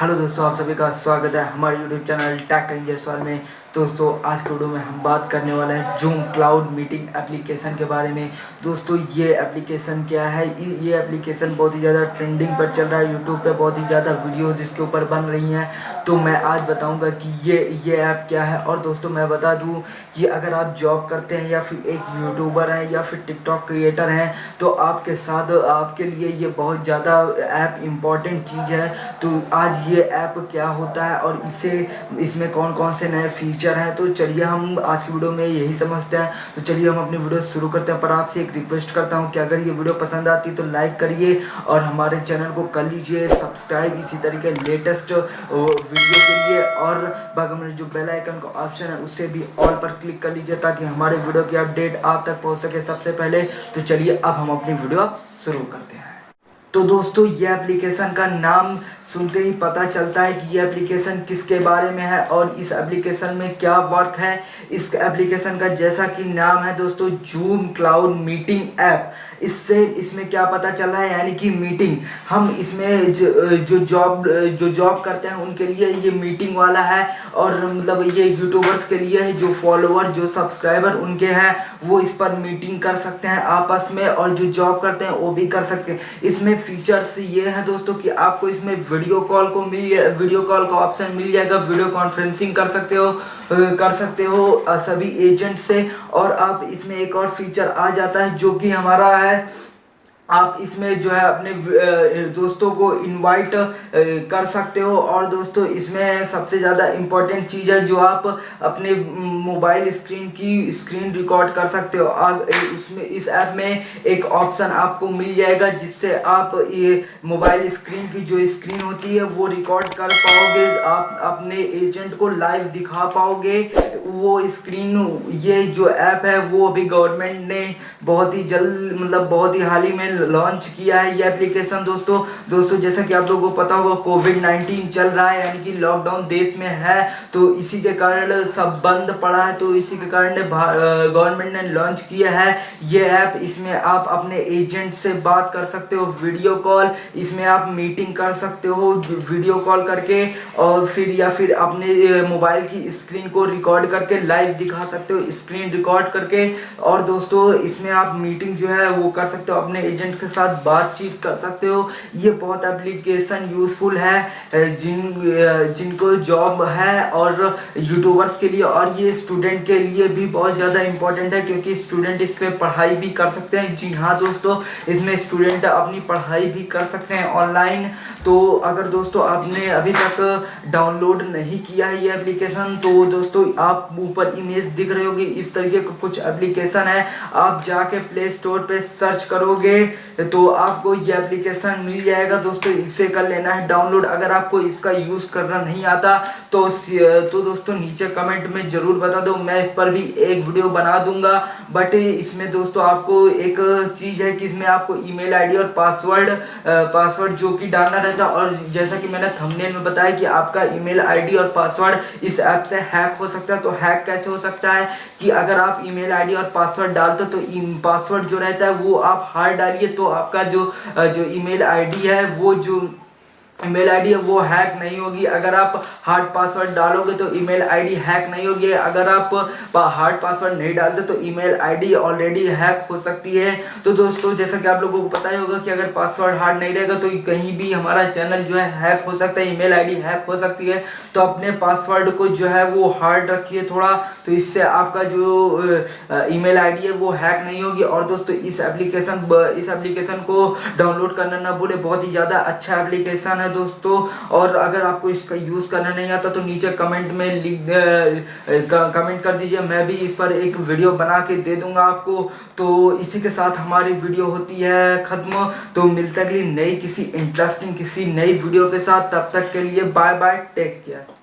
Hello दोस्तों, आप सभी का स्वागत है हमारे YouTube channel tech time Jaiswal में। दोस्तों आज के वीडियो में हम बात करने वाले हैं जूम क्लाउड मीटिंग एप्लीकेशन के बारे में। दोस्तों ये एप्लीकेशन क्या है? ये एप्लीकेशन बहुत ही ज़्यादा ट्रेंडिंग पर चल रहा है, यूट्यूब पे बहुत ही ज़्यादा वीडियोस इसके ऊपर बन रही हैं। तो मैं आज बताऊंगा कि ये ऐप क्या है। और दोस्तों मैं बता दूं कि अगर आप जॉब करते हैं या फिर एक यूट्यूबर हैं या फिर टिकटॉक क्रिएटर हैं तो आपके साथ आपके लिए ये बहुत ज़्यादा ऐप इम्पॉर्टेंट चीज़ है। तो आज ये ऐप क्या होता है और इसमें कौन कौन से नए फीचर हैं, तो चलिए हम आज की वीडियो में यही समझते हैं। तो चलिए हम अपनी वीडियो शुरू करते हैं। पर आपसे एक रिक्वेस्ट करता हूं कि अगर ये वीडियो पसंद आती है तो लाइक करिए और हमारे चैनल को कर लीजिए सब्सक्राइब इसी तरीके लेटेस्ट वीडियो के लिए। और बगल में जो बेल आइकन का ऑप्शन है उससे भी ऑल पर क्लिक कर लीजिए ताकि हमारे वीडियो की अपडेट आप तक पहुँच सके सबसे पहले। तो चलिए अब हम अपनी वीडियो अब शुरू करते हैं। तो दोस्तों ये एप्लीकेशन का नाम सुनते ही पता चलता है कि ये एप्लीकेशन किसके बारे में है और इस एप्लीकेशन में क्या वर्क है। इस एप्लीकेशन का जैसा कि नाम है दोस्तों, जूम क्लाउड मीटिंग ऐप। इसमें क्या पता चल रहा है, यानी कि मीटिंग। हम इसमें जो जॉब करते हैं उनके लिए ये मीटिंग वाला है। और मतलब ये यूट्यूबर्स के लिए है, जो फॉलोअर जो सब्सक्राइबर उनके हैं वो इस पर मीटिंग कर सकते हैं आपस में, और जो जॉब करते हैं वो भी कर सकते हैं। इसमें फीचर्स ये है दोस्तों कि आपको इसमें वीडियो कॉल का ऑप्शन मिल जाएगा। वीडियो कॉन्फ्रेंसिंग कर सकते हो सभी एजेंट से। और आप इसमें एक और फीचर आ जाता है जो कि हमारा है, आप इसमें जो है अपने दोस्तों को इनवाइट कर सकते हो। और दोस्तों इसमें सबसे ज़्यादा इम्पोर्टेंट चीज़ है जो आप अपने मोबाइल स्क्रीन रिकॉर्ड कर सकते हो। उसमें इस ऐप में एक ऑप्शन आपको मिल जाएगा जिससे आप ये मोबाइल स्क्रीन की जो स्क्रीन होती है वो रिकॉर्ड कर पाओगे, आप अपने एजेंट को लाइव दिखा पाओगे वो स्क्रीन। ये जो ऐप है वो अभी गवर्नमेंट ने बहुत ही जल्द मतलब बहुत ही हाल ही में लॉन्च किया है ये एप्लीकेशन। दोस्तों जैसा कि आप लोगों को पता होगा कोविड-19 चल रहा है, यानी कि लॉकडाउन देश में है, तो इसी के कारण सब बंद पड़ा है। तो इसी के कारण गवर्नमेंट ने लॉन्च किया है ये ऐप। इसमें आप अपने एजेंट से बात कर सकते हो वीडियो कॉल, इसमें आप मीटिंग कर सकते हो वीडियो कॉल करके, और फिर अपने मोबाइल की स्क्रीन को रिकॉर्ड करके लाइव दिखा सकते हो स्क्रीन रिकॉर्ड करके। और दोस्तों इसमें आप मीटिंग जो है वो कर सकते हो, अपने एजेंट के साथ बातचीत कर सकते हो। ये बहुत एप्लीकेशन यूजफुल है जिनको जॉब है और यूट्यूबर्स के लिए, और ये स्टूडेंट के लिए भी बहुत ज़्यादा इंपॉर्टेंट है क्योंकि स्टूडेंट इस पर पढ़ाई भी कर सकते हैं। जी हाँ दोस्तों, इसमें स्टूडेंट अपनी पढ़ाई भी कर सकते हैं ऑनलाइन। तो अगर दोस्तों आपने अभी तक डाउनलोड नहीं किया है ये एप्लीकेशन तो दोस्तों आप ऊपर इमेज दिख रही होगी, इस तरीके का कुछ एप्लीकेशन है। आप जाके प्ले स्टोर पे सर्च करोगे तो आपको ये एप्लीकेशन मिल जाएगा। दोस्तों इसे कर लेना है डाउनलोड। अगर आपको इसका यूज़ करना नहीं आता तो दोस्तों नीचे कमेंट में ज़रूर बता दो, मैं इस पर भी एक वीडियो बना दूंगा। बट इसमें दोस्तों आपको एक चीज़ है कि इसमें आपको ईमेल आईडी और पासवर्ड जो कि डालना रहता है। और जैसा कि मैंने थंबनेल में बताया कि आपका ईमेल आईडी और पासवर्ड इस ऐप से हैक हो सकता है। तो हैक कैसे हो सकता है कि अगर आप ईमेल आईडी और पासवर्ड डालते हो तो पासवर्ड जो रहता है वो आप हार्ड डालिए तो आपका जो ईमेल आईडी है वो हैक नहीं होगी। अगर आप हार्ड पासवर्ड डालोगे तो ईमेल आईडी हैक नहीं होगी। अगर आप हार्ड पासवर्ड नहीं डालते तो ईमेल आईडी ऑलरेडी हैक हो सकती है। तो दोस्तों जैसा कि आप लोगों को पता ही होगा कि अगर पासवर्ड हार्ड नहीं रहेगा तो कहीं भी हमारा चैनल जो है हैक हो सकता है, ईमेल आईडी हैक हो सकती है। तो अपने पासवर्ड को जो है वो हार्ड रखिए थोड़ा, तो इससे आपका जो ईमेल आईडी है वो हैक नहीं होगी। और दोस्तों इस एप्लीकेशन को डाउनलोड करना ना भूले, बहुत ही ज़्यादा अच्छा एप्लीकेशन है दोस्तों। और अगर आपको इसका यूज़ करना नहीं आता तो नीचे कमेंट में कमेंट कर दीजिए, मैं भी इस पर एक वीडियो बना के दे दूंगा आपको। तो इसी के साथ हमारी वीडियो होती है ख़त्म। तो मिलते अगली किसी इंटरेस्टिंग किसी नई वीडियो के साथ, तब तक के लिए बाय बाय, टेक केयर।